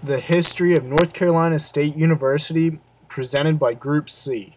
The history of North Carolina State University, presented by Group C.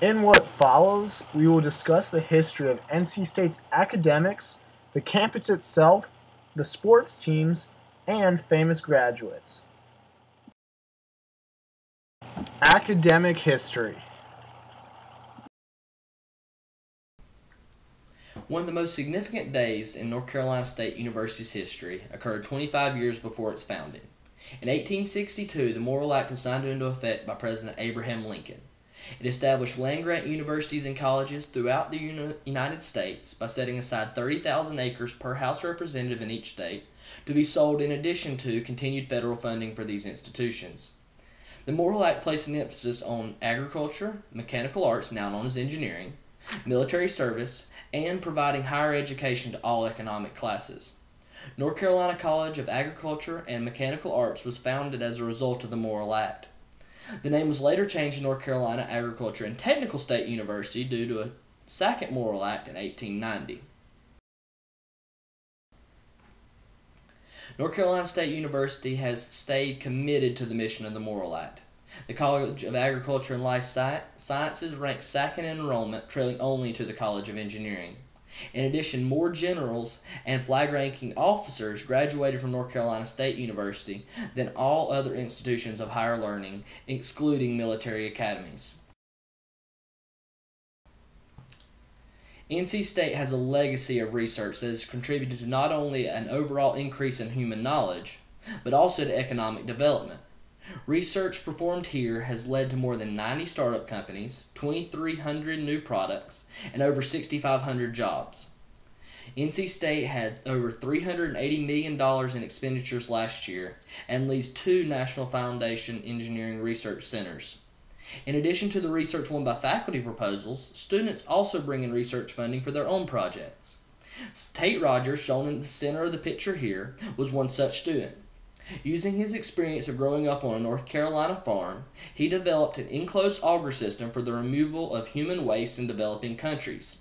In what follows, we will discuss the history of NC State's academics, the campus itself, the sports teams, and famous graduates. Academic history. One of the most significant days in North Carolina State University's history occurred 25 years before its founding. In 1862, the Morrill Act was signed into effect by President Abraham Lincoln. It established land-grant universities and colleges throughout the United States by setting aside 30,000 acres per House representative in each state to be sold in addition to continued federal funding for these institutions. The Morrill Act placed an emphasis on agriculture, mechanical arts, now known as engineering, military service, and providing higher education to all economic classes. North Carolina College of Agriculture and Mechanical Arts was founded as a result of the Morrill Act. The name was later changed to North Carolina Agriculture and Technical State University due to a second Morrill Act in 1890. North Carolina State University has stayed committed to the mission of the Morrill Act. The College of Agriculture and Life Sciences ranks second in enrollment, trailing only to the College of Engineering. In addition, more generals and flag-ranking officers graduated from North Carolina State University than all other institutions of higher learning, excluding military academies. NC State has a legacy of research that has contributed to not only an overall increase in human knowledge, but also to economic development. Research performed here has led to more than 90 startup companies, 2,300 new products, and over 6,500 jobs. NC State had over $380 million in expenditures last year and leads 2 National Foundation Engineering Research Centers. In addition to the research won by faculty proposals, students also bring in research funding for their own projects. Tate Rogers, shown in the center of the picture here, was one such student. Using his experience of growing up on a North Carolina farm, he developed an enclosed auger system for the removal of human waste in developing countries.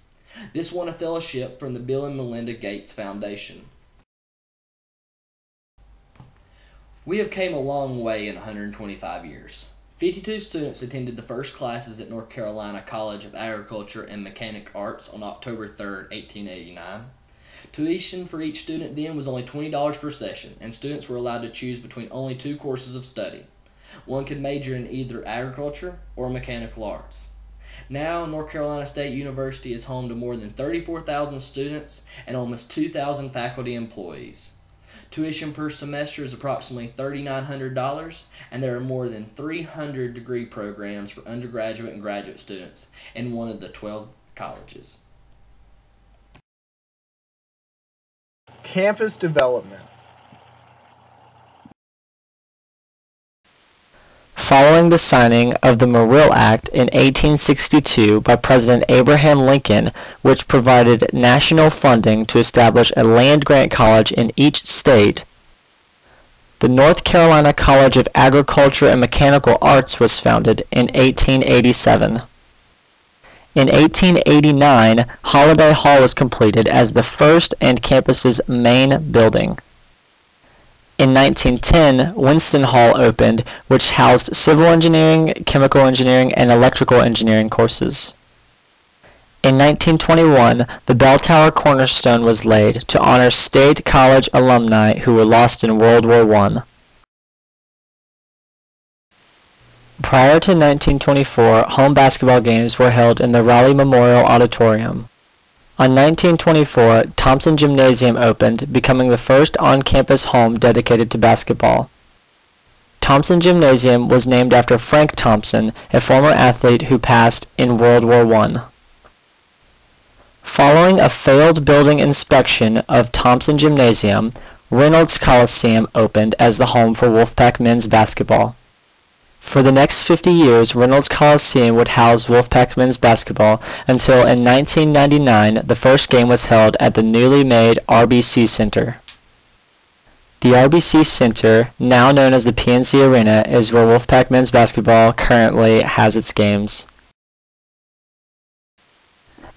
This won a fellowship from the Bill and Melinda Gates Foundation. We have came a long way in 125 years. 52 students attended the first classes at North Carolina College of Agriculture and Mechanical Arts on October 3, 1889. Tuition for each student then was only $20 per session, and students were allowed to choose between only 2 courses of study. One could major in either agriculture or mechanical arts. Now, North Carolina State University is home to more than 34,000 students and almost 2,000 faculty employees. Tuition per semester is approximately $3,900, and there are more than 300 degree programs for undergraduate and graduate students in one of the 12 colleges. Campus development. Following the signing of the Morrill Act in 1862 by President Abraham Lincoln, which provided national funding to establish a land-grant college in each state, the North Carolina College of Agriculture and Mechanical Arts was founded in 1887. In 1889, Holiday Hall was completed as the first and campus's main building. In 1910, Winston Hall opened, which housed civil engineering, chemical engineering, and electrical engineering courses. In 1921, the bell tower cornerstone was laid to honor State College alumni who were lost in World War I. Prior to 1924, home basketball games were held in the Raleigh Memorial Auditorium. On 1924, Thompson Gymnasium opened, becoming the first on-campus home dedicated to basketball. Thompson Gymnasium was named after Frank Thompson, a former athlete who passed in World War I. Following a failed building inspection of Thompson Gymnasium, Reynolds Coliseum opened as the home for Wolfpack men's basketball. For the next 50 years, Reynolds Coliseum would house Wolfpack men's basketball until in 1999 the first game was held at the newly made RBC Center. The RBC Center, now known as the PNC Arena, is where Wolfpack men's basketball currently has its games.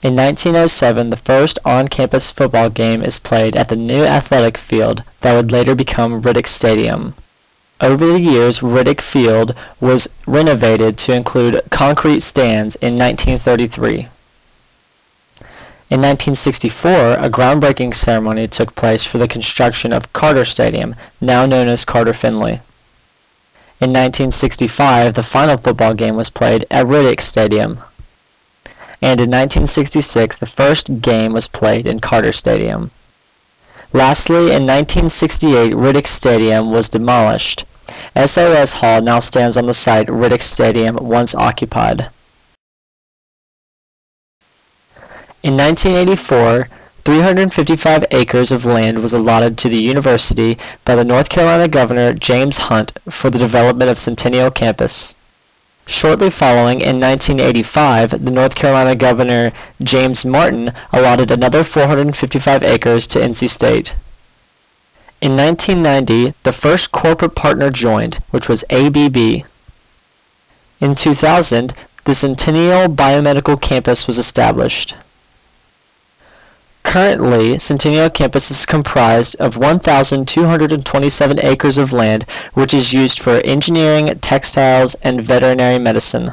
In 1907, the first on-campus football game is played at the new athletic field that would later become Riddick Stadium. Over the years, Riddick Field was renovated to include concrete stands in 1933. In 1964, a groundbreaking ceremony took place for the construction of Carter Stadium, now known as Carter Finley. In 1965, the final football game was played at Riddick Stadium. And in 1966, the first game was played in Carter Stadium. Lastly, in 1968, Riddick Stadium was demolished. SOS Hall now stands on the site Riddick Stadium once occupied. In 1984, 355 acres of land was allotted to the university by the North Carolina Governor James Hunt for the development of Centennial Campus. Shortly following, in 1985, the North Carolina Governor James Martin allotted another 455 acres to NC State. In 1990, the first corporate partner joined, which was ABB. In 2000, the Centennial Biomedical Campus was established. Currently, Centennial Campus is comprised of 1,227 acres of land, which is used for engineering, textiles, and veterinary medicine.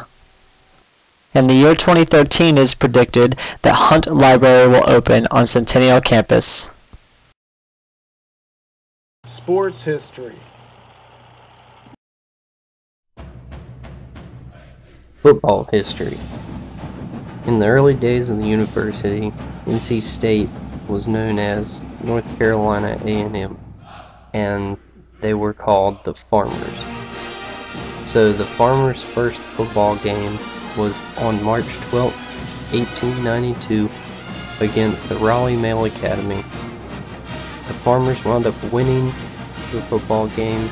And the year 2013 is predicted that Hunt Library will open on Centennial Campus. Sports history. Football history. In the early days of the university, NC State was known as North Carolina A&M, and they were called the Farmers. So the Farmers' first football game was on March 12, 1892, against the Raleigh Male Academy. The Farmers wound up winning the football game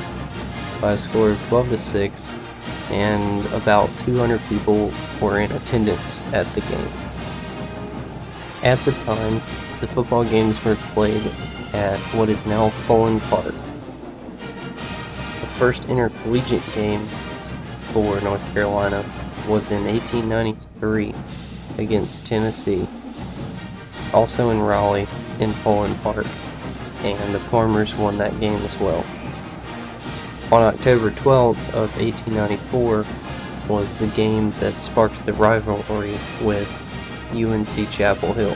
by a score of 12-6, and about 200 people were in attendance at the game. At the time, the football games were played at what is now Fulton Park. The first intercollegiate game for North Carolina was in 1893 against Tennessee, also in Raleigh in Fulton Park, and the Farmers won that game as well. On October 12th of 1894 was the game that sparked the rivalry with UNC Chapel Hill.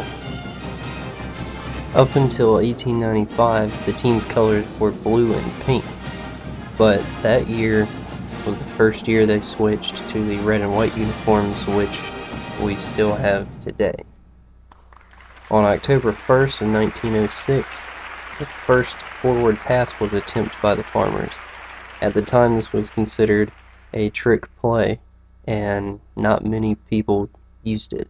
Up until 1895, the team's colors were blue and pink, but that year was the first year they switched to the red and white uniforms, which we still have today. On October 1st of 1906, the first forward pass was attempted by the Farmers. At the time, this was considered a trick play, and not many people used it.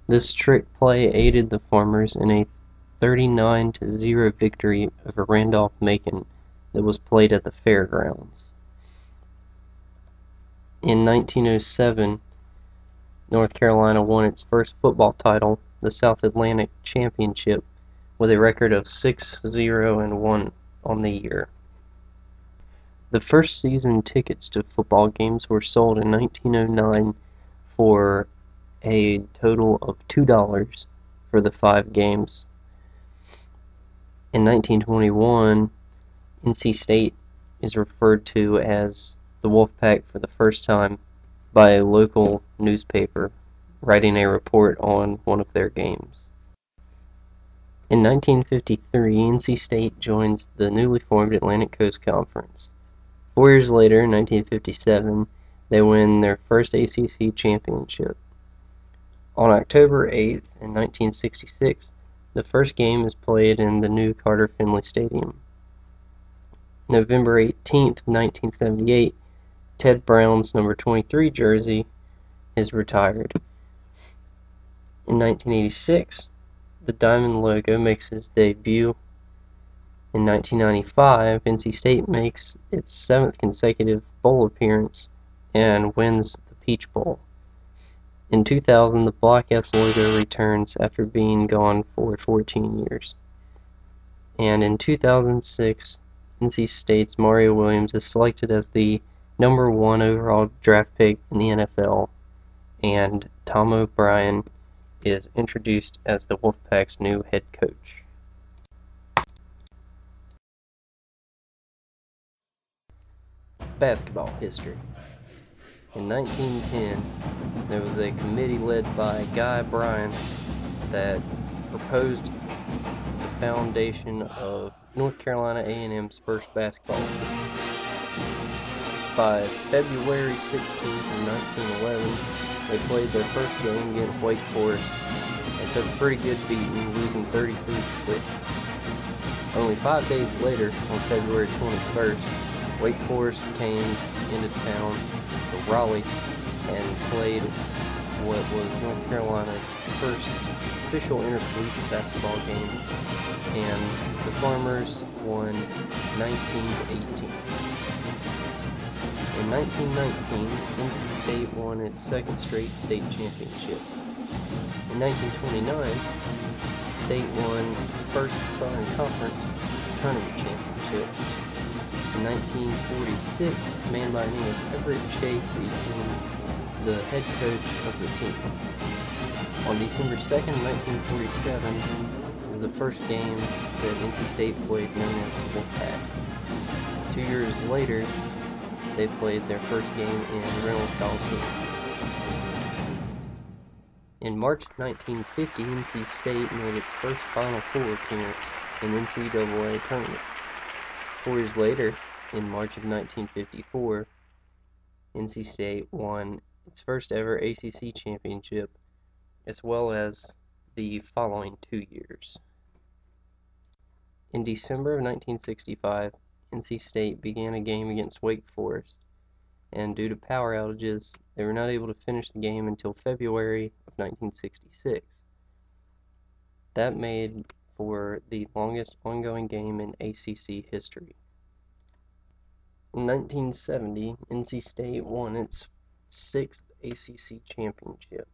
This trick play aided the Farmers in a 39-0 victory over Randolph-Macon that was played at the fairgrounds. In 1907, North Carolina won its first football title, the South Atlantic Championship, with a record of 6-0-1 on the year. The first season tickets to football games were sold in 1909 for a total of $2 for the 5 games. In 1921, NC State is referred to as the Wolfpack for the first time by a local newspaper writing a report on one of their games. In 1953, NC State joins the newly formed Atlantic Coast Conference. 4 years later, in 1957, they win their first ACC championship. On October 8th, in 1966, the first game is played in the new Carter Finley Stadium. November 18th, 1978, Ted Brown's number 23 jersey is retired. In 1986, the diamond logo makes its debut. In 1995, NC State makes its 7th consecutive bowl appearance and wins the Peach Bowl. In 2000, the Black S logo returns after being gone for 14 years. And in 2006, NC State's Mario Williams is selected as the #1 overall draft pick in the NFL, and Tom O'Brien is introduced as the Wolfpack's new head coach. Basketball history. In 1910, there was a committee led by Guy Bryan that proposed the foundation of North Carolina A&M's first basketball team. By February 16th of 1911, they played their first game against Wake Forest and took a pretty good beating, losing 33-6. Only 5 days later, on February 21st, Wake Forest came into town to Raleigh and played what was North Carolina's first official intercollegiate basketball game, and the Farmers won 19-18. In 1919, NC State won its second straight state championship. In 1929, State won its first Southern Conference tournament championship. In 1946, a man by the name of Everett Chake became the head coach of the team. On December 2nd, 1947, was the first game that NC State played known as the Wolfpack. 2 years later, they played their first game in Reynolds Coliseum. In March 1950, NC State made its first Final Four appearance in the NCAA tournament. 4 years later, in March of 1954, NC State won its first ever ACC championship, as well as the following 2 years. In December of 1965, NC State began a game against Wake Forest, and due to power outages, they were not able to finish the game until February of 1966. That made for the longest ongoing game in ACC history. In 1970, NC State won its 6th ACC championship.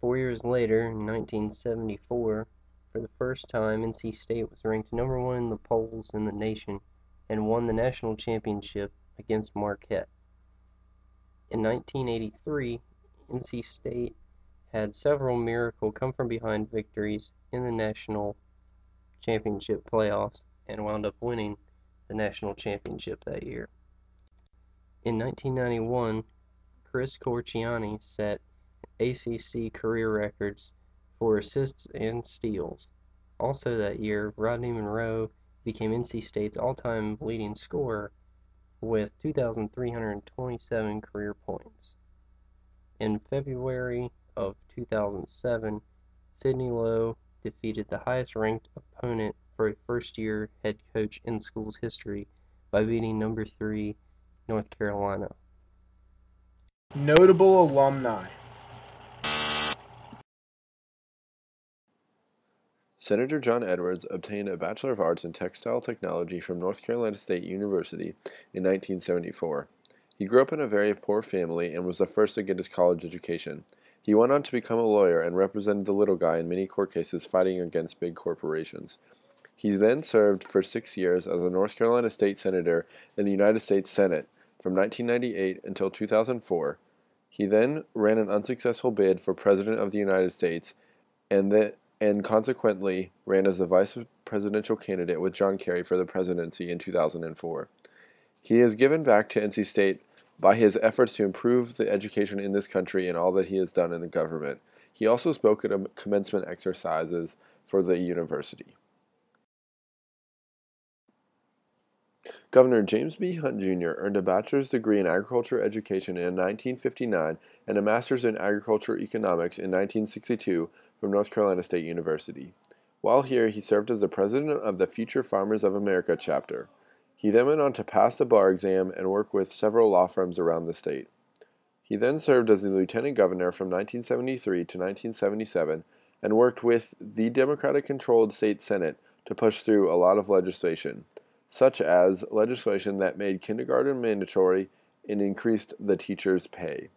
4 years later, in 1974, for the first time, NC State was ranked number 1 in the polls in the nation and won the national championship against Marquette. In 1983, NC State had several miracle come-from-behind victories in the national championship playoffs and wound up winning the national championship that year. In 1991, Chris Corchiani set ACC career records for assists and steals. Also that year, Rodney Monroe became NC State's all-time leading scorer with 2,327 career points. In February of 2007, Sidney Lowe defeated the highest-ranked opponent for a first-year head coach in school's history by beating number 3 North Carolina. Notable alumni. Senator John Edwards obtained a Bachelor of Arts in Textile Technology from North Carolina State University in 1974. He grew up in a very poor family and was the first to get his college education. He went on to become a lawyer and represented the little guy in many court cases fighting against big corporations. He then served for 6 years as a North Carolina State Senator in the United States Senate from 1998 until 2004. He then ran an unsuccessful bid for President of the United States and consequently ran as the vice presidential candidate with John Kerry for the presidency in 2004. He has given back to NC State by his efforts to improve the education in this country and all that he has done in the government. He also spoke at commencement exercises for the university. Governor James B. Hunt Jr. earned a bachelor's degree in agriculture education in 1959 and a master's in agriculture economics in 1962 from North Carolina State University. While here, he served as the president of the Future Farmers of America chapter. He then went on to pass the bar exam and work with several law firms around the state. He then served as the lieutenant governor from 1973 to 1977 and worked with the Democratic-controlled state Senate to push through a lot of legislation, such as legislation that made kindergarten mandatory and increased the teachers' pay.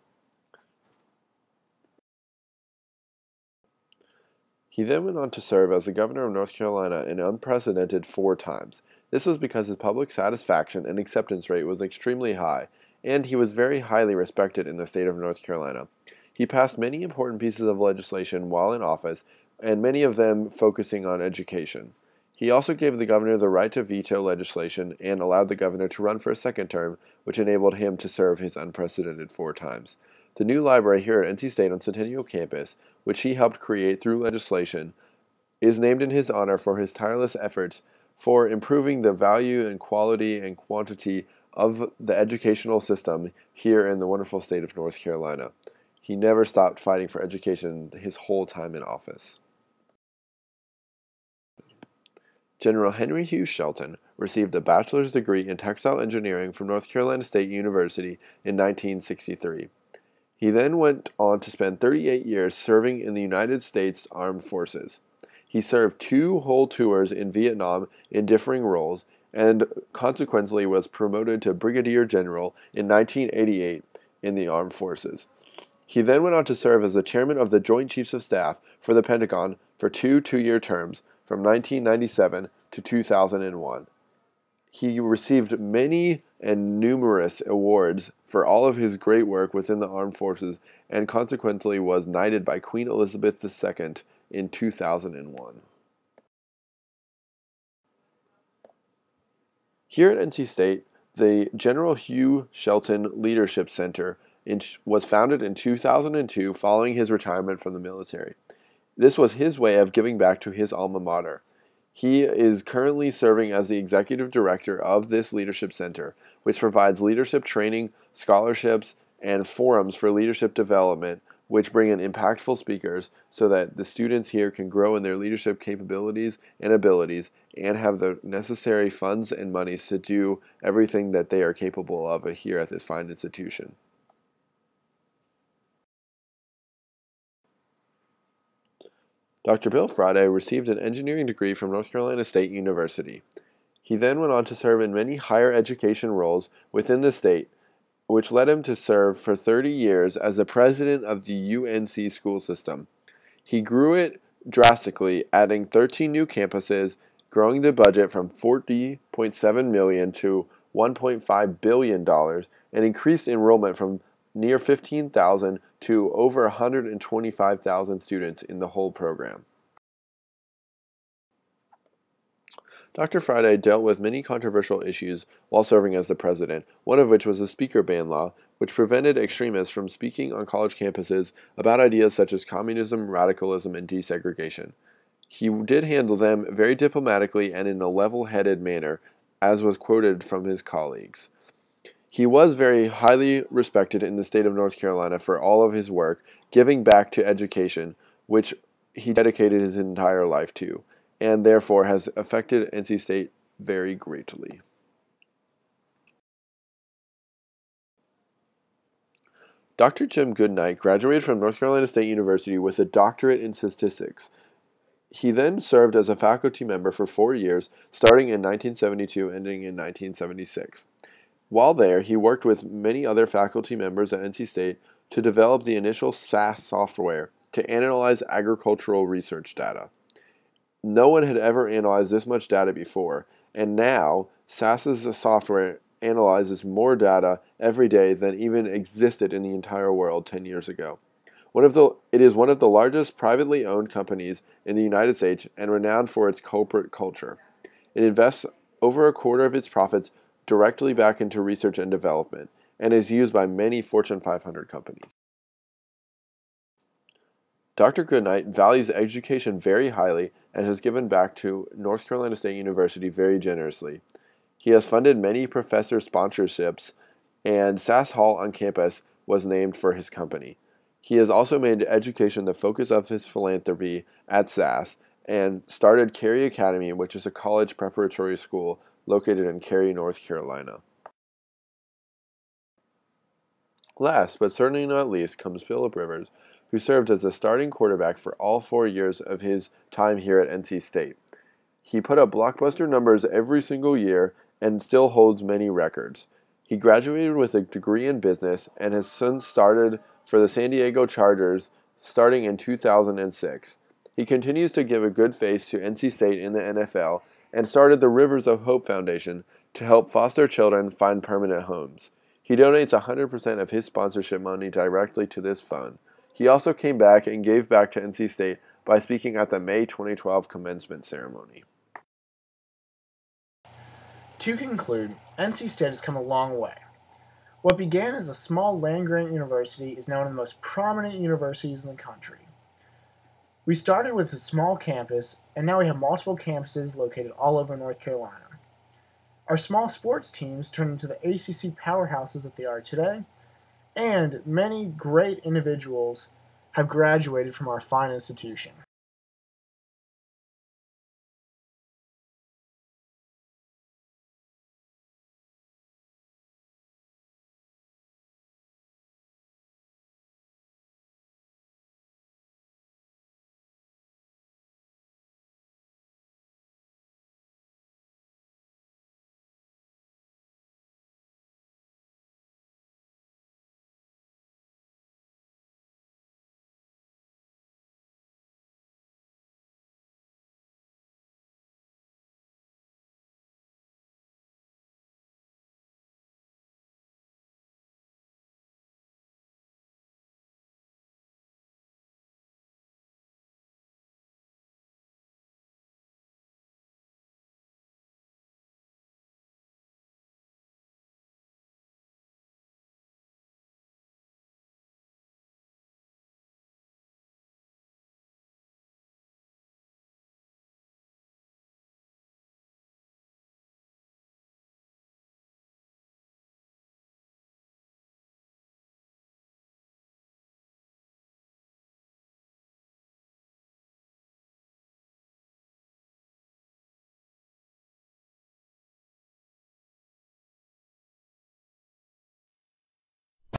He then went on to serve as the governor of North Carolina an unprecedented 4 times. This was because his public satisfaction and acceptance rate was extremely high, and he was very highly respected in the state of North Carolina. He passed many important pieces of legislation while in office, and many of them focusing on education. He also gave the governor the right to veto legislation and allowed the governor to run for a second term, which enabled him to serve his unprecedented 4 times. The new library here at NC State on Centennial Campus, which he helped create through legislation, is named in his honor for his tireless efforts for improving the value and quality and quantity of the educational system here in the wonderful state of North Carolina. He never stopped fighting for education his whole time in office. General Henry Hugh Shelton received a bachelor's degree in textile engineering from North Carolina State University in 1963. He then went on to spend 38 years serving in the United States Armed Forces. He served 2 whole tours in Vietnam in differing roles, and consequently was promoted to Brigadier General in 1988 in the Armed Forces. He then went on to serve as the chairman of the Joint Chiefs of Staff for the Pentagon for 2 two-year terms from 1997 to 2001. He received many and numerous awards for all of his great work within the armed forces, and consequently was knighted by Queen Elizabeth II in 2001. Here at NC State, the General Hugh Shelton Leadership Center was founded in 2002 following his retirement from the military. This was his way of giving back to his alma mater. He is currently serving as the executive director of this leadership center, which provides leadership training, scholarships, and forums for leadership development, which bring in impactful speakers so that the students here can grow in their leadership capabilities and abilities and have the necessary funds and monies to do everything that they are capable of here at this fine institution. Dr. Bill Friday received an engineering degree from North Carolina State University. He then went on to serve in many higher education roles within the state, which led him to serve for 30 years as the president of the UNC school system. He grew it drastically, adding 13 new campuses, growing the budget from $40.7 million to $1.5 billion, and increased enrollment from near 15,000 to over 125,000 students in the whole program. Dr. Friday dealt with many controversial issues while serving as the president, one of which was the speaker ban law, which prevented extremists from speaking on college campuses about ideas such as communism, radicalism, and desegregation. He did handle them very diplomatically and in a level-headed manner, as was quoted from his colleagues. He was very highly respected in the state of North Carolina for all of his work, giving back to education, which he dedicated his entire life to, and therefore has affected NC State very greatly. Dr. Jim Goodnight graduated from North Carolina State University with a doctorate in statistics. He then served as a faculty member for 4 years, starting in 1972, ending in 1976. While there, he worked with many other faculty members at NC State to develop the initial SAS software to analyze agricultural research data. No one had ever analyzed this much data before, and now SAS's software analyzes more data every day than even existed in the entire world 10 years ago. It is one of the largest privately owned companies in the United States and renowned for its corporate culture. It invests over a quarter of its profits directly back into research and development, and is used by many Fortune 500 companies. Dr. Goodnight values education very highly and has given back to North Carolina State University very generously. He has funded many professor sponsorships, and SAS Hall on campus was named for his company. He has also made education the focus of his philanthropy at SAS and started Cary Academy, which is a college preparatory school located in Cary, North Carolina. Last, but certainly not least, comes Phillip Rivers, who served as the starting quarterback for all 4 years of his time here at NC State. He put up blockbuster numbers every single year and still holds many records. He graduated with a degree in business and has since started for the San Diego Chargers starting in 2006. He continues to give a good face to NC State in the NFL and started the Rivers of Hope Foundation to help foster children find permanent homes. He donates 100% of his sponsorship money directly to this fund. He also came back and gave back to NC State by speaking at the May 2012 commencement ceremony. To conclude, NC State has come a long way. What began as a small land-grant university is now one of the most prominent universities in the country. We started with a small campus, and now we have multiple campuses located all over North Carolina. Our small sports teams turned into the ACC powerhouses that they are today, and many great individuals have graduated from our fine institution.